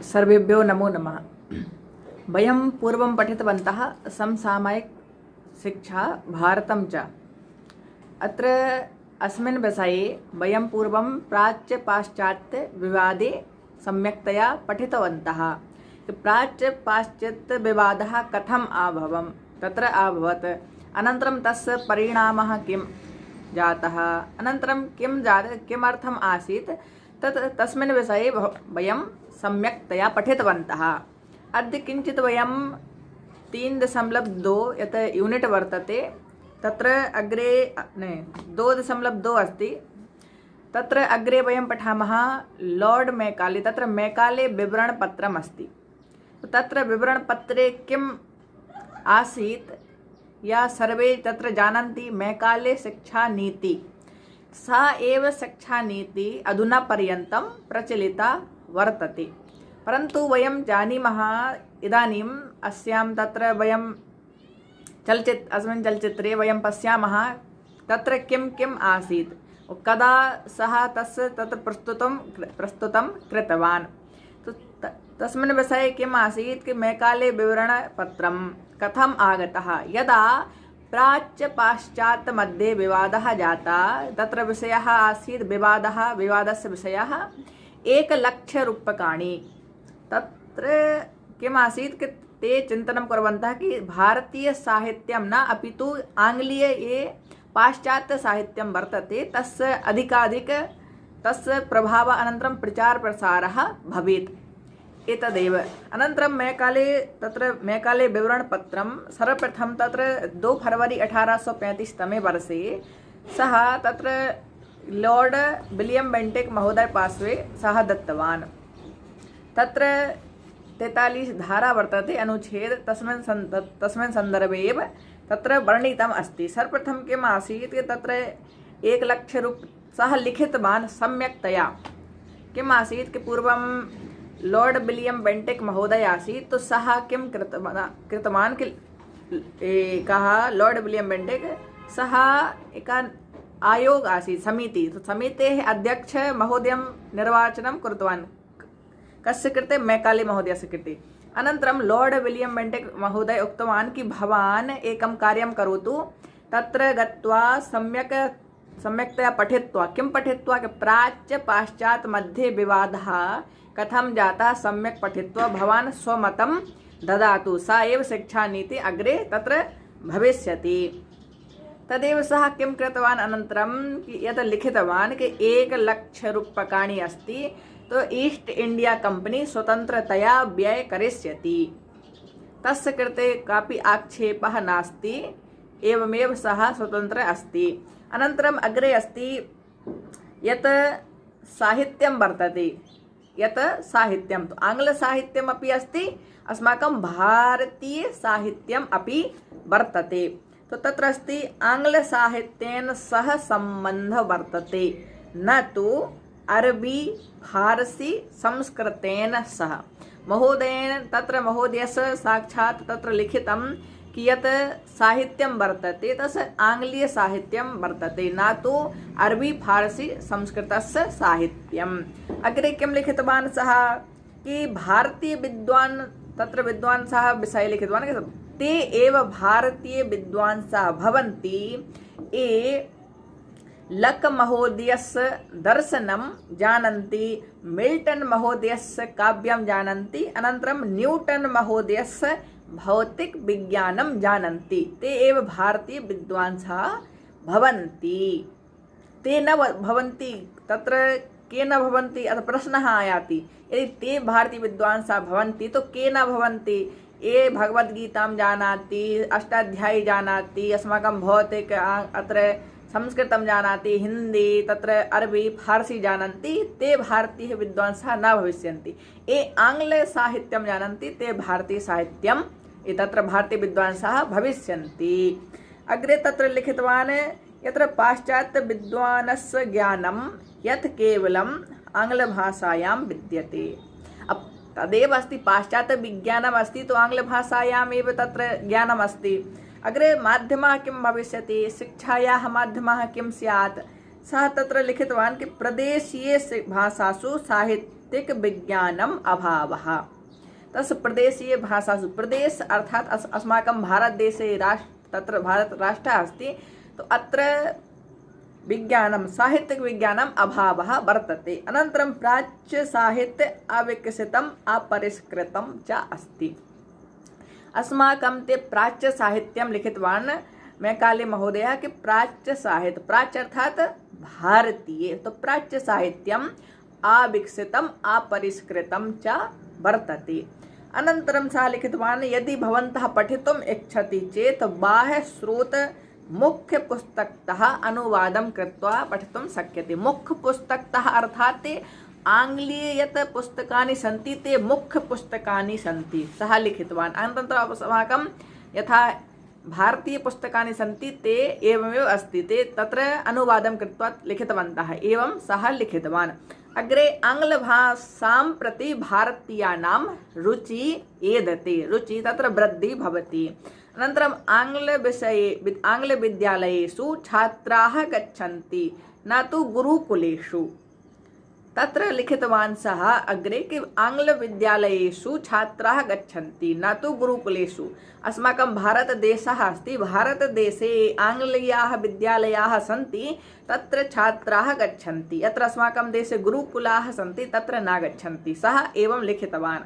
सर्वेभ्यो नमो नमः। वयं पूर्वं पठितवन्तः समसामयिक शिक्षा भारतं च। अत्र अस्मिन् विषये वयं पूर्वं प्राच्य पाश्चात्य विवादे सम्यक्तया पठितवन्तः। प्राच्य पाश्चात्य विवादः कथम् अभवत्, अनन्तरं तस्य परिणामः किं जातः, अनन्तरं किमर्थम् आसीत् तस्मिन् विषये वयं सम्यक्तया पठितवन्तः। अद्य किञ्चित् वयं 3.2 यत् यूनिट् वर्तते तत्र अग्रे 2.2 अस्ति, तत्र अग्रे वयं पठामः लॉर्ड मैकाले। तत्र मैकाले विवरणपत्रम् अस्ति। तत्र विवरणपत्रे किम् आसीत् या सर्वे तत्र जानन्ति, मैकाले शिक्षानीति। सा एव शिक्षानीति अधुना पर्यन्तं प्रचलिता वर्तते। परन्तु वयं जानीमः इदानीम् अस्यां तत्र वयं अस्मिन् चलच्चित्रे वयं पश्यामः तत्र किम् आसीत्, कदा सः तत्र प्रस्तुतं कृतवान्। तस्मिन् विषये किम् आसीत् कि मैकाले विवरणपत्रं कथम् आगतः। यदा प्राच्य पाश्चात्य मध्ये विवादः जातः, तत्र विषयः आसीत् विवादस्य विषयः 1,00,000 रूप्यकाणि। तत्र किम् आसीत् कि ते चिन्तनं कुर्वन्तः कि भारतीयसाहित्यं न अपितु आङ्ग्लीय ये पाश्चात्यसाहित्यं वर्तते तस्य अधिकाधिक तस्य प्रभावः अनन्तरं प्रचारप्रसारः भवेत्, एतदेव। अनन्तरं मैकाले विवरणपत्रं सर्वप्रथमं तत्र 2 फरवरी 1835 तमे वर्षे सः तत्र लॉर्ड विलियम बेंटिक महोदय पार्श्वे सः दत्तवान्। तत्र 43 धारा वर्तते, अनुच्छेद तस्मिन् सन्दर्भे एव तत्र वर्णितम् अस्ति। सर्वप्रथमं किम् आसीत् कि तत्र 1,00,000 सः लिखितवान् सम्यक्तया। किम् आसीत् कि पूर्वं लॉर्ड विलियम बेंटिक महोदय आसीत्, तो सः किं कृतवान् कि एकः लॉर्ड विलियम बेंटिक सः एका आयोग आसीत्, समिति। तो समितेः अध्यक्ष महोदयं निर्वाचनं कृतवान्। कस्य कृते? मैकाले महोदयस्य कृते। अनन्तरं लॉर्ड विलियम बेंटिक महोदय उक्तवान् कि भवान् एकं कार्यं करोतु, तत्र गत्वा सम्यक्तया पठित्वा कि प्राच्य पाश्चात्य मध्ये विवादः कथं जातः सम्यक् पठित्वा भवान् स्वमतं ददातु। सा एव शिक्षानीति अग्रे तत्र भविष्यति। तदेव सः किं कृतवान् अनन्तरं यत् लिखितवान् कि 1,00,000 रूप्यकाणि अस्ति, तो ईस्ट इंडिया कंपनी स्वतन्त्रतया व्यय करिष्यति। तस्य कृते कापि आक्षेपः नास्ति, एवमेव सः स्वतन्त्र अस्ति। अनन्तरम् अग्रे अस्ति यत् साहित्यं वर्तते, यत् साहित्यं तु आङ्ग्लसाहित्यम् अपि अस्ति, अस्माकं भारतीयसाहित्यम् अपि वर्तते। तो तत्र अस्ति आङ्ग्लसाहित्येन सह सम्बन्धः वर्तते, न तु अरबी फारसी संस्कृतेन सह। महोदयस्य साक्षात् तत्र लिखितं कि यत् साहित्यं वर्तते तस्य आङ्ग्लीयसाहित्यं वर्तते, न तु अरबी फारसी संस्कृतस्य साहित्यम्। अग्रे किं लिखितवान् सः कि विद्वांसः विषये लिखितवान् कि ते एव भारतीय विद्वांसः भवन्ति ये लक महोदयस्य दर्शनं जानन्ति, मिल्टन महोदयस्य काव्यं जानन्ति, अनन्तरं न्यूटन महोदयस्य भौतिक विज्ञानं जानन्ति। ते एव भारतीय विद्वांसः भवन्ति। ते न भवन्ति, तत्र के न भवन्ति? अतः प्रश्नः आयाति, यदि ते भारतीय विद्वांसः भवन्ति तो के न भवन्ति? ये भगवद्गीतां जानाति, अष्टाध्यायी जानाति, अस्माकं भौतिक अत्र संस्कृतं जानाति, हिंदी तत्र अरबी फारसी जानन्ति, ते भारतीय विद्वांसः न भविष्यन्ति। ये आङ्ग्लसाहित्यं जानन्ति ते भारतीयसाहित्यं तत्र भारतीय विद्वांसः भविष्यन्ति। अग्रे तत्र लिखितवान् यत्र पाश्चात्य विद्वानस्य ज्ञानं यत् केवलम् आङ्ग्लभाषायां विद्यते। तदेव अस्ति, पाश्चात्य विज्ञानम् अस्ति तो आङ्ग्लभाषायाम् एव तत्र ज्ञानम् अस्ति। अग्रे माध्यमः किं भविष्यति, शिक्षायाः माध्यमः किं स्यात्। सः तत्र लिखितवान् कि प्रदेशीय भाषासु साहित्यिकविज्ञानम् अभावः। तस् प्रदेशीय भाषासु, प्रदेश अर्थात् अस्माकं भारतदेशे तत्र भारतराष्ट्रः अस्ति, तो अत्र विज्ञानं साहित्यिकविज्ञानम् अभावः वर्तते। अनन्तरं प्राच्यसाहित्य अविकसितम् अपरिष्कृतं च अस्ति। अस्माकं ते प्राच्यसाहित्यं लिखितवान् मैकाले महोदयः कि प्राच्यसाहित्य, प्राच्य अर्थात् भारतीय, तो प्राच्यसाहित्यम् अविकसितम् अपरिष्कृतं च वर्तते। अनन्तरं सः लिखितवान् यदि भवन्तः पठितुम् इच्छति चेत् बाह्यस्रोत मुख्यपुस्तकतः अनुवादं कृत्वा पठितुं शक्यते। मुख्यपुस्तकतः अर्थात् ते आङ्ग्लीय यत् पुस्तकानि सन्ति ते मुख्यपुस्तकानि सन्ति, सः लिखितवान्। अनन्तरम् अस्माकं यथा भारतीयपुस्तकानि सन्ति ते एवमेव अस्ति, ते तत्र अनुवादं कृत्वा लिखितवन्तः, एवं सः लिखितवान्। अग्रे आङ्ग्लभाषां प्रति भारतीयानां रुचि एदते, रुचि तत्र वृद्धिः भवति। अनन्तरम् आङ्ग्लविद्यालयेषु छात्राः गच्छन्ति न तु गुरुकुलेषु। तत्र लिखितवान् सः अग्रे कि आङ्ग्लविद्यालयेषु छात्राः गच्छन्ति न तु गुरुकुलेषु। अस्माकं भारतदेशः अस्ति, भारतदेशे आङ्ग्लीयाः विद्यालयाः सन्ति, तत्र छात्राः गच्छन्ति। यत्र अस्माकं देशे गुरुकुलाः सन्ति तत्र न गच्छन्ति, सः एवं लिखितवान्।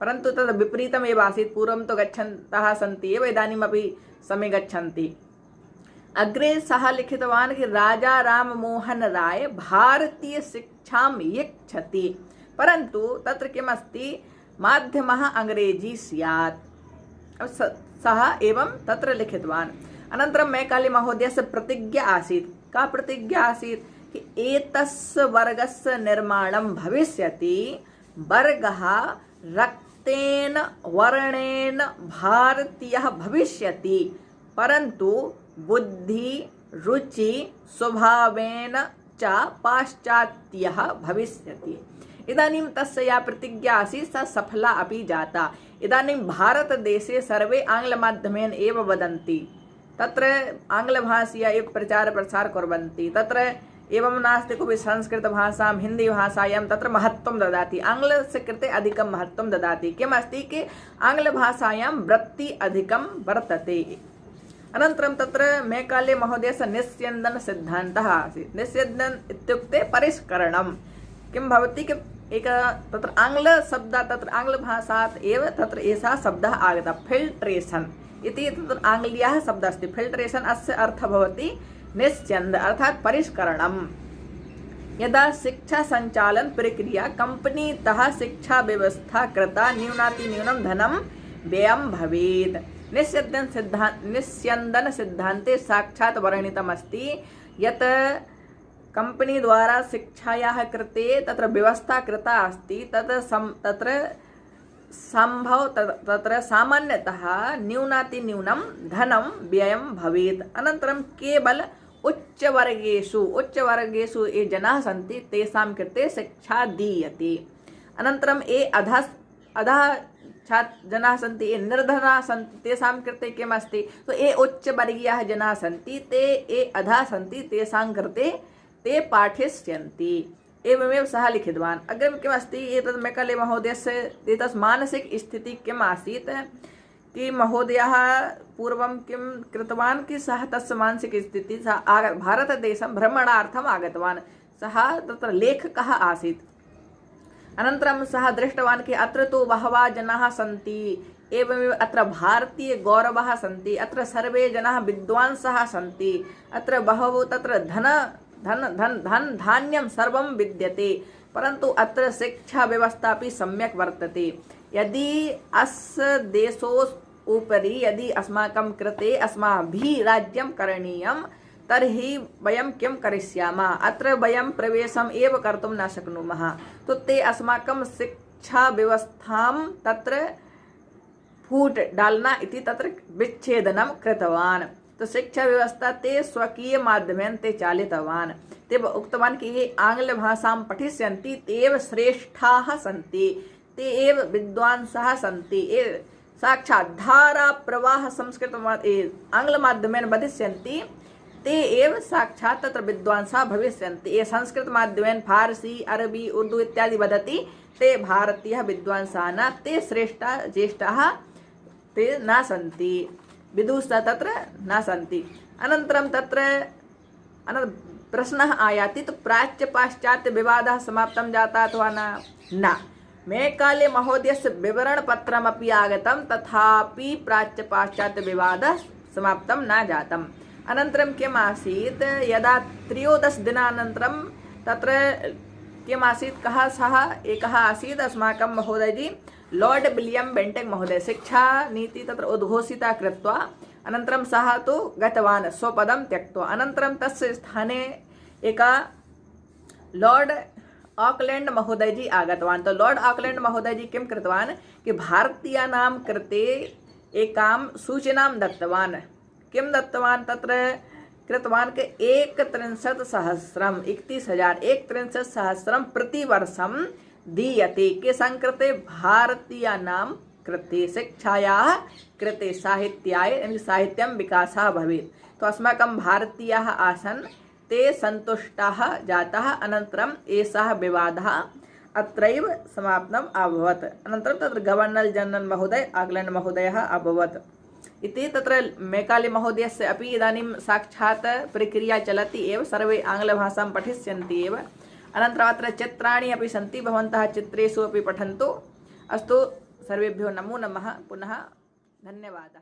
परन्तु तद् विपरीतमेव आसीत्, पूर्वं तु गच्छन्तः सन्ति एव, इदानीमपि सम्यक् गच्छन्ति। अग्रे सः लिखितवान् कि राजा राममोहन राय भारतीय शिक्षां इच्छति, परन्तु तत्र किमस्ति, माध्यमः अंग्रेजी स्यात्, सः एवं तत्र लिखितवान्। अनन्तरं मैकाले महोदयस्य प्रतिज्ञा आसीत्, का प्रतिज्ञा आसीत् कि एतस्य वर्गस्य निर्माणं भविष्यति, वर्गः रक्तेन वर्णेन भारतीयः भविष्यति, परन्तु बुद्धि रुचि स्वभावेन च पाश्चात्यः भविष्यति। इदानीं तस्य या प्रतिज्ञा आसीत् सा सफला अपि जाता। इदानीं भारतदेशे सर्वे आङ्ग्लमाध्यमेन एव वदन्ति, तत्र आङ्ग्लभाषया एव प्रचारप्रसारः कुर्वन्ति, तत्र एवं नास्ति कोऽपि संस्कृतभाषां हिन्दीभाषायां तत्र महत्त्वं ददाति, आङ्ग्लस्य कृते अधिकं महत्त्वं ददाति। किमस्ति कि आङ्ग्लभाषायां वृत्तिः अधिकं वर्तते। अनन्तरं तत्र मैकाले महोदयस्य निस्यन्दनसिद्धान्तः आसीत्। निस्यन्दन इत्युक्ते परिष्करणं। किं भवति कि तत्र आङ्ग्लशब्दः, तत्र आङ्ग्लभाषात् एव तत्र एषः शब्दः आगतः, फिल्ट्रेशन् इति तत्र आङ्ग्लीयः शब्दः अस्ति। फिल्ट्रेशन् अस्य अर्थः भवति निस्यन्द अर्थात् परिष्करणं। यदा शिक्षा संचालन प्रक्रिया कंपनीतः शिक्षा व्यवस्था कृता न्यूनातिन्यूनं धनं व्ययं भवेत्। निस्यन्दन सिद्धान्ते साक्षात् वर्णितमस्ति यत् कंपनी द्वारा शिक्षायाः कृते तत्र व्यवस्था कृता अस्ति, तत्र संभव तत्र सामान्यतः न्यूनातिन्यूनं धनं व्ययं भवेत्। अनन्तरं केवल उच्चवर्गेषु ये जनाः सन्ति तेषां कृते शिक्षा दीयते। अनन्तरं ये अधः जनाः सन्ति, ये निर्धनाः सन्ति, तेषां कृते किमस्ति, तो ये उच्चवर्गीयाः जनाः सन्ति ते ये अधः सन्ति तेषां कृते ते पाठयिष्यन्ति। एवमेव सः लिखितवान्। अग्रे किमस्ति, एतत् मैकाले महोदयस्य एतस्य मानसिक स्थितिः किम् आसीत् कि महोदयः पूर्वं किं कृतवान् कि सः तस्य मानसिक स्थितिः, सः भारतदेशं भ्रमणार्थम् आगतवान्, सः तत्र लेखकः आसीत्। अनन्तरं सः दृष्टवान् कि अत्र तु बहवः जनाः सन्ति, एवमेव अत्र भारतीय गौरवः सन्ति, अत्र सर्वे जनाः विद्वांसः सन्ति, अत्र बहवो तत्र धन धान्यं सर्वं विद्यते, परन्तु अत्र शिक्षा व्यवस्था अपि सम्यक् वर्तते। यदि अस्य देशोपरि यदि अस्माकं कृते अस्माभिः राज्यं करणीयं तर्हि वयं किं करिष्यामः, अत्र वयं प्रवेशम् एव कर्तुं न शक्नुमः, तो ते अस्माकं शिक्षा व्यवस्थां तत्र फूट डालना इति तत्र विच्छेदनं कृतवान्। तो शिक्षा व्यवस्था ते स्वकीय माध्यमेन ते चालितवान्। ते उक्तवान् कि ये आङ्ग्लभाषां पठिष्यन्ति ते एव श्रेष्ठाः सन्ति, ते एव विद्वांसः सन्ति, ये साक्षात् धारा प्रवाह संस्कृत आङ्ग्लमाध्यमेन वदिष्यन्ति ते एव साक्षात् तत्र विद्वांसः भविष्यन्ति। ये संस्कृतमाध्यमेन फारसी अरबी उर्दू इत्यादि वदति ते भारतीयः विद्वांसः न ते श्रेष्ठाः ज्येष्ठाः ते न सन्ति विदुषः तत्र न सन्ति। अनन्तरं तत्र प्रश्नः आयाति तो प्राच्य पाश्चात्य विवादः समाप्तं जाता अथवा न मेकाले महोदयस्य विवरणपत्रमपि आगतं तथापि प्राच्य पाश्चात्य विवादः समाप्तं न जातम्। अनन्तरं किम् आसीत् यदा 13 दिनानन्तरं तत्र किम् आसीत् कः सः एकः आसीत् अस्माकं महोदयजी लॉर्ड विलियम बेंटिक महोदय शिक्षा नीति तत्र उद्घोषिता कृत्वा अनन्तरं सः तु गतवान् स्वपदं त्यक्त्वा। अनन्तरं तस्य स्थाने एका लॉर्ड ऑकलैंड महोदयजी आगतवान्। तो लॉर्ड ऑकलैंड महोदयजी किं कृतवान् कि भारतीयानां कृते एकां सूचनां दत्तवान्। किं दत्तवान् तत्र कृतवान् कि 31,000 प्रतिवर्षं दीयते केषां कृते भारतीयानां कृते शिक्षायाः कृते साहित्याय साहित्यं विकासः भवेत्। तो अस्माकं भारतीयाः आसन् ते सन्तुष्टाः जाताः। अनन्तरम् एषः विवादः अत्रैव समाप्तम् अभवत्। अनन्तरं तत्र गवर्नर जनरल महोदय ऑकलैंड महोदयः अभवत् इति तत्र मेकाले महोदयस्य अपि इदानीं साक्षात् प्रक्रिया चलति एव सर्वे आङ्ग्लभाषां पठिष्यन्ति एव। अनन्तरम् अत्र चित्राणि अपि सन्ति भवन्तः चित्रेषु अपि पठन्तु। अस्तु सर्वेभ्यो नमो नमः पुनः धन्यवादः।